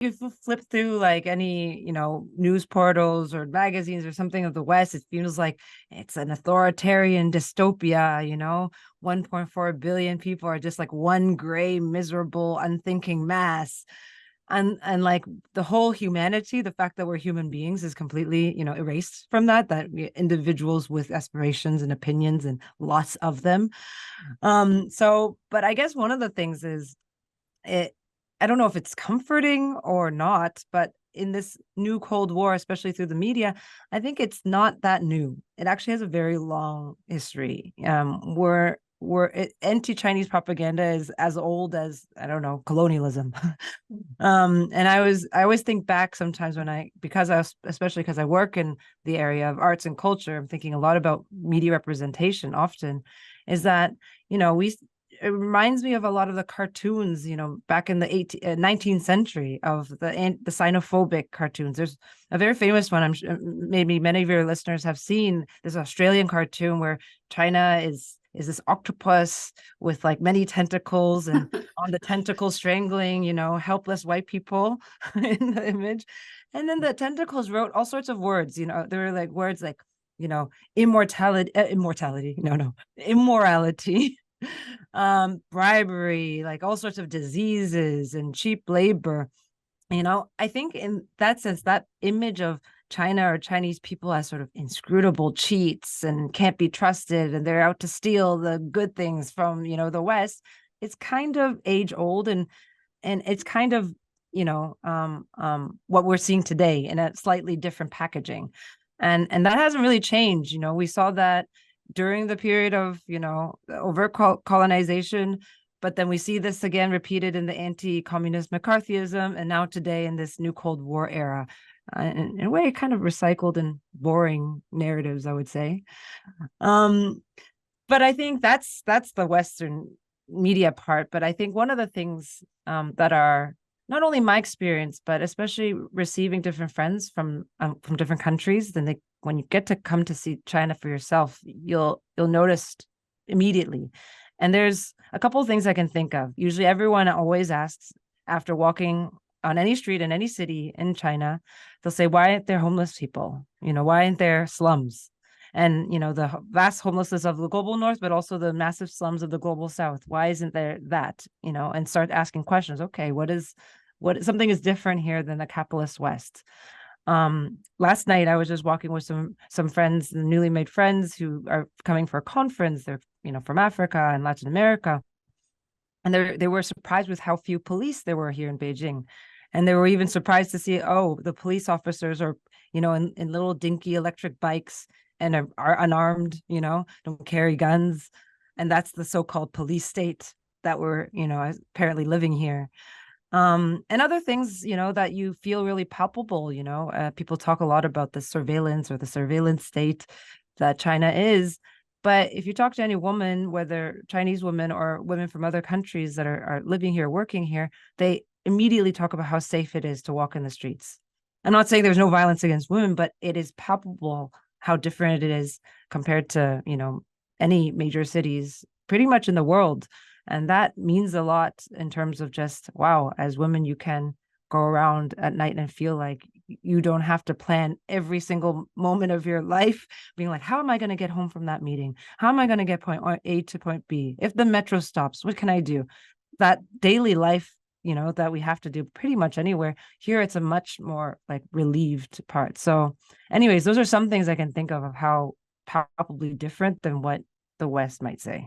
if you flip through like any, news portals or magazines or something of the West, it feels like it's an authoritarian dystopia, 1.4 billion people are just like one gray, miserable, unthinking mass. And like the whole humanity, the fact that we're human beings is completely, erased from that we individuals with aspirations and opinions and lots of them. So, but I guess one of the things is it, I don't know if it's comforting or not, but in this new Cold War, especially through the media, I think it's not that new. It actually has a very long history. Where anti-Chinese propaganda is as old as, I don't know, colonialism. And I always think back sometimes when especially because I work in the area of arts and culture, I'm thinking a lot about media representation often, is that, we it reminds me of a lot of the cartoons, back in the 19th century, of the xenophobic cartoons. There's a very famous one. Maybe many of your listeners have seen this Australian cartoon where China is this octopus with like many tentacles, and on the tentacles strangling, helpless white people in the image. And then the tentacles wrote all sorts of words. There were like words like, immortality, no, immorality, bribery, like all sorts of diseases and cheap labor. I think in that sense, that image of China or Chinese people as sort of inscrutable cheats and can't be trusted, and they're out to steal the good things from, the West, it's kind of age old, and it's kind of, what we're seeing today in a slightly different packaging. And that hasn't really changed. We saw that during the period of, overt colonization, but then we see this again repeated in the anti-communist McCarthyism, and now today in this new Cold War era. In a way, kind of recycled and boring narratives, I would say. Um, but I think that's the Western media part. But I think one of the things that are not only my experience, but especially receiving different friends from different countries, then when you get to come to see China for yourself, you'll notice immediately. And there's a couple of things I can think of. Usually everyone always asks after walking on any street in any city in China, they'll say, why aren't there homeless people? Why aren't there slums? And, the vast homelessness of the global north, but also the massive slums of the global south. Why isn't there that? And start asking questions. Okay, what something is different here than the capitalist West. Last night I was just walking with some friends, newly made friends who are coming for a conference. They're, from Africa and Latin America. And they were surprised with how few police there were here in Beijing. And they were even surprised to see, the police officers are, in little dinky electric bikes and are unarmed, don't carry guns. And that's the so-called police state that we're, apparently living here. And other things, that you feel really palpable, people talk a lot about the surveillance or the surveillance state that China is. But if you talk to any woman, whether Chinese women or women from other countries that are living here, working here, they immediately talk about how safe it is to walk in the streets. I'm not saying there's no violence against women, but it is palpable how different it is compared to, any major cities pretty much in the world. And that means a lot in terms of just, wow, as women, you can go around at night and feel like you don't have to plan every single moment of your life being like, how am I going to get home from that meeting? How am I going to get point A to point B? If the metro stops, what can I do? That daily life, that we have to do pretty much anywhere. Here, it's a much more like relieved part. So anyways, those are some things I can think of how palpably different than what the West might say.